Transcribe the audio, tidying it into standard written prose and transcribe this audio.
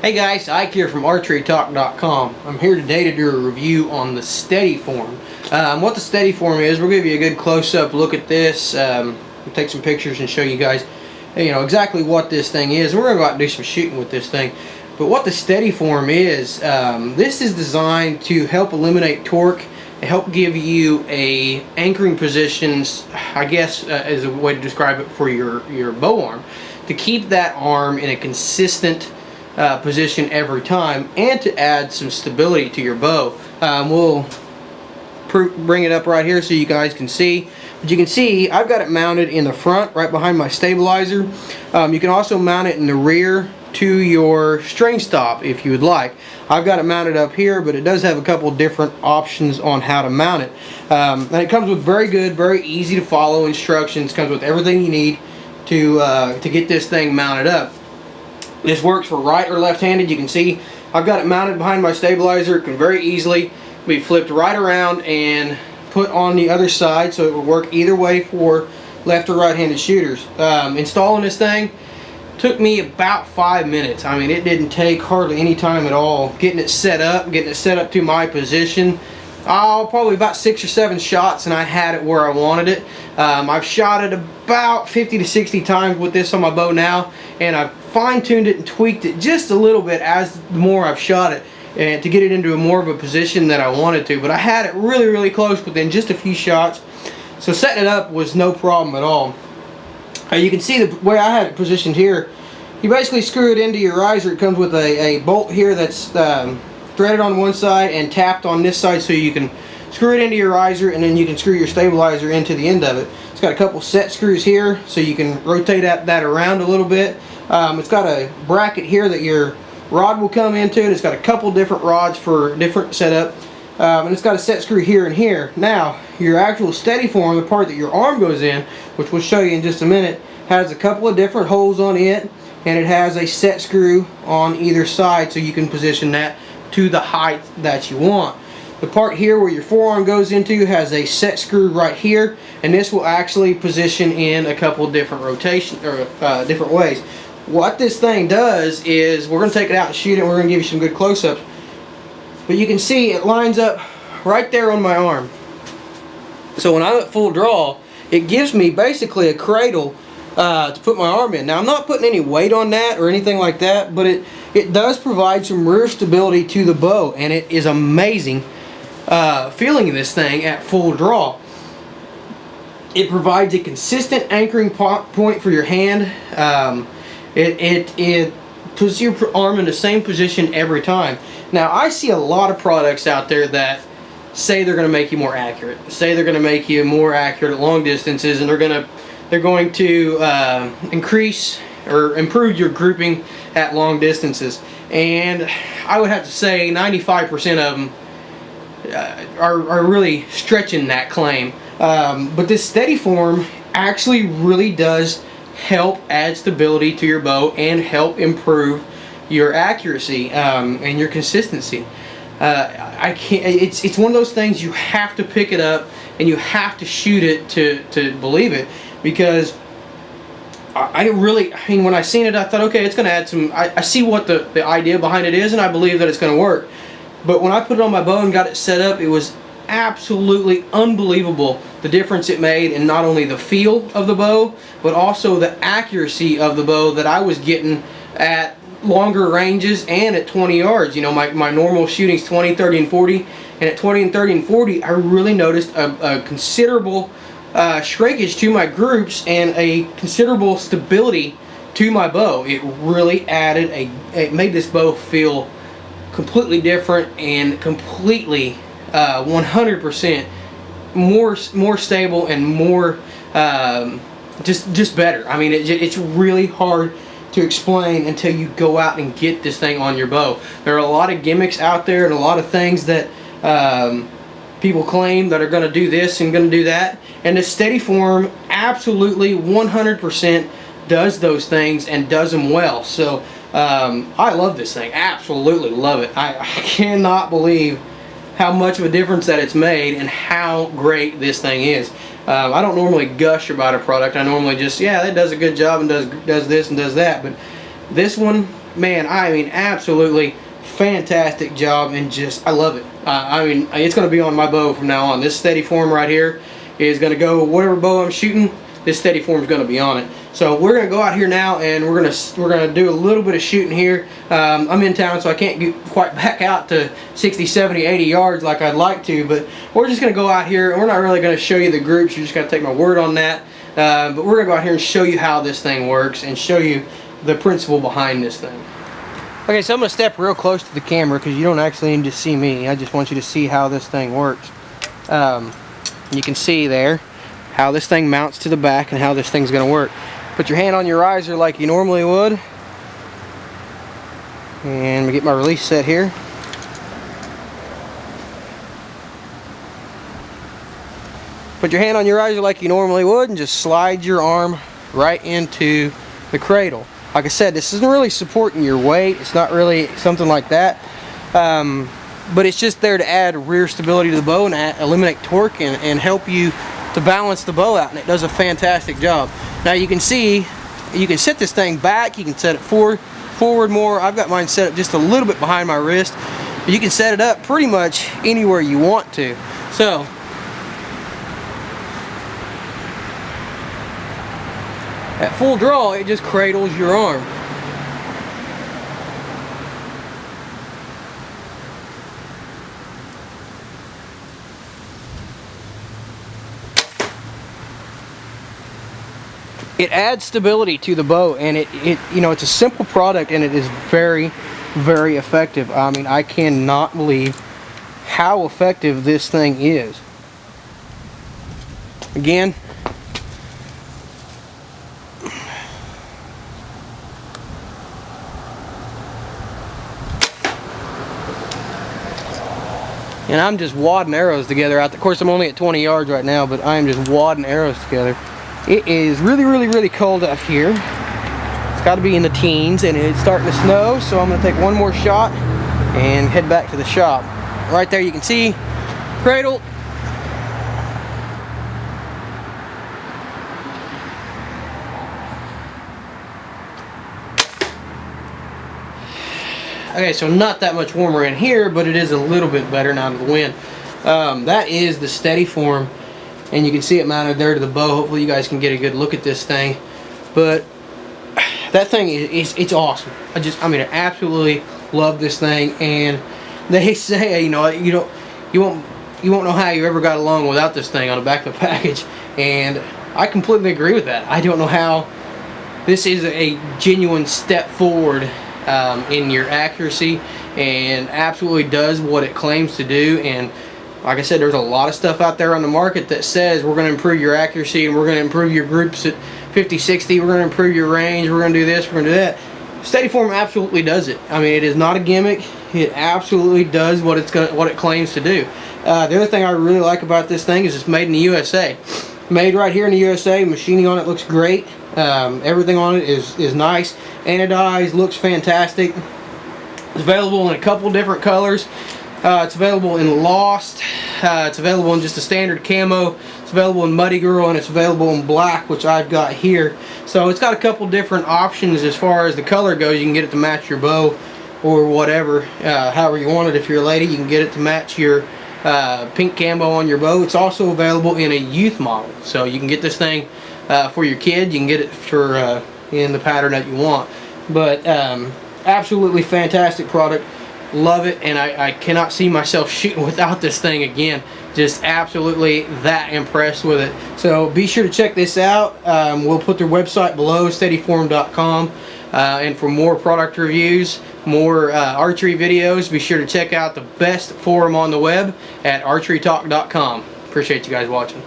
Hey guys, Ike here from ArcheryTalk.com. I'm here today to do a review on the Steady Form. What the Steady Form is, we'll give you a good close-up look at this. We'll take some pictures and show you guys, exactly what this thing is. We're going to go out and do some shooting with this thing. But what the Steady Form is, this is designed to help eliminate torque, help give you a anchoring positions, I guess, as a way to describe it, for your bow arm, to keep that arm in a consistent position every time, and to add some stability to your bow. We'll bring it up right here so you guys can see. But you can see I've got it mounted in the front right behind my stabilizer. You can also mount it in the rear to your string stop if you would like. I've got it mounted up here, but it does have a couple different options on how to mount it. And it comes with very good, very easy to follow instructions. Comes with everything you need to get this thing mounted up. This works for right or left-handed. You can see I've got it mounted behind my stabilizer. It can very easily be flipped right around and put on the other side, so it will work either way for left or right-handed shooters. Installing this thing took me about 5 minutes. I mean, it didn't take hardly any time at all. Getting it set up to my position, probably about 6 or 7 shots, and I had it where I wanted it. I've shot it about 50 to 60 times with this on my bow now, and I've fine-tuned it and tweaked it just a little bit as the more I've shot it, and to get it into more of a position that I wanted to. But I had it really close within just a few shots, so setting it up was no problem at all. You can see the way I had it positioned here. You basically screw it into your riser. It comes with a bolt here that's threaded on one side and tapped on this side, so you can screw it into your riser, and then you can screw your stabilizer into the end of it. It's got a couple set screws here, so you can rotate that around a little bit. It's got a bracket here that your rod will come into, and it's got a couple different rods for different setup. And it's got a set screw here and here. Now, your actual Steady Form, the part that your arm goes in, which we'll show you in just a minute, has a couple of different holes on it, and it has a set screw on either side, so you can position that to the height that you want. The part here where your forearm goes into has a set screw right here, and this will actually position in a couple of different rotation or different ways. What this thing does is, we're going to take it out and shoot it, and we're going to give you some good close-ups. But you can see it lines up right there on my arm. So when I'm at full draw, it gives me basically a cradle to put my arm in. Now, I'm not putting any weight on that or anything like that, but it does provide some rear stability to the bow, and it is amazing feeling this thing at full draw. It provides a consistent anchoring point for your hand. It puts your arm in the same position every time. Now, I see a lot of products out there that say they're going to make you more accurate, say they're going to make you more accurate at long distances, and they're going to increase or improve your grouping at long distances. And I would have to say 95% of them are really stretching that claim. But this Steady Form actually really does help add stability to your bow and help improve your accuracy and your consistency. It's one of those things you have to pick it up and you have to shoot it to believe it, because I mean, when I seen it, I thought, okay, it's going to add some. I see what the idea behind it is, and I believe that it's going to work. But when I put it on my bow and got it set up, it was absolutely unbelievable the difference it made in not only the feel of the bow, but also the accuracy of the bow that I was getting at longer ranges and at 20 yards. My normal shooting's 20, 30, and 40, and at 20 and 30 and 40, I really noticed a considerable shrinkage to my groups and a considerable stability to my bow. It really it made this bow feel completely different and completely 100% more stable and more just better. I mean, it's really hard to explain until you go out and get this thing on your bow. There are a lot of gimmicks out there and a lot of things that people claim that are going to do this and going to do that, and the Steady Form absolutely 100% does those things and does them well. So I love this thing, absolutely love it. I cannot believe how much of a difference that it's made and how great this thing is. I don't normally gush about a product. I normally just, yeah, that does a good job and does this and does that. But this one man, I mean, absolutely fantastic job, and just, I love it. I mean, it's going to be on my bow from now on. This steady form right here is going to go, whatever bow I'm shooting, this steady form is going to be on it. So we're going to go out here now, and we're going to do a little bit of shooting here. I'm in town, so I can't get quite back out to 60, 70, 80 yards like I'd like to, but we're just going to go out here, and we're not really going to show you the groups. You just got to take my word on that. But we're going to go out here and show you how this thing works and show you the principle behind this thing. Okay, so I'm going to step real close to the camera because you don't actually need to see me. I just want you to see how this thing works. You can see there how this thing mounts to the back and how this thing's going to work. Put your hand on your riser like you normally would. And we get my release set here. Put your hand on your riser like you normally would and just slide your arm right into the cradle. Like I said, this isn't really supporting your weight. It's not really something like that. But it's just there to add rear stability to the bow and eliminate torque and help you to balance the bow out. And it does a fantastic job. Now you can see, you can set this thing back. You can set it forward more. I've got mine set up just a little bit behind my wrist. But you can set it up pretty much anywhere you want to. So, at full draw, it just cradles your arm. It adds stability to the bow, and it you know, it's a simple product, and it is very, very effective. I mean, I cannot believe how effective this thing is. Again, and I'm just wadding arrows together out. Of course, I'm only at 20 yards right now, but I am just wadding arrows together. It is really, really, really cold up here. It's got to be in the teens, and it's starting to snow, so I'm going to take one more shot and head back to the shop. Right there you can see cradle. Okay, so not that much warmer in here, but it is a little bit better now to the wind. That is the steady form, and you can see it mounted there to the bow. Hopefully you guys can get a good look at this thing. But that thing it's awesome. I mean, I absolutely love this thing. And they say, you know, you won't know how you ever got along without this thing on the back of the package. And I completely agree with that. I don't know how this is a genuine step forward in your accuracy, and absolutely does what it claims to do. And like I said, there's a lot of stuff out there on the market that says we're going to improve your accuracy and we're going to improve your groups at 50, 60, we're going to improve your range, we're going to do this, we're going to do that. Steady form absolutely does it. I mean, it is not a gimmick. It absolutely does what it claims to do. The other thing I really like about this thing is it's made in the USA. Made right here in the USA. Machining on it looks great. Everything on it is nice. Anodized, looks fantastic. It's available in a couple different colors. It's available in Lost. It's available in just a standard camo. It's available in Muddy Girl, and it's available in black, which I've got here. So it's got a couple different options as far as the color goes. You can get it to match your bow or whatever, however you want it. If you're a lady, you can get it to match your pink camo on your bow. It's also available in a youth model, so you can get this thing for your kid. You can get it for in the pattern that you want. But absolutely fantastic product. Love it, and I cannot see myself shooting without this thing again. Just absolutely that impressed with it. So be sure to check this out. We'll put their website below, steadyform.com. And for more product reviews, more archery videos, be sure to check out the best forum on the web at ArcheryTalk.com. Appreciate you guys watching.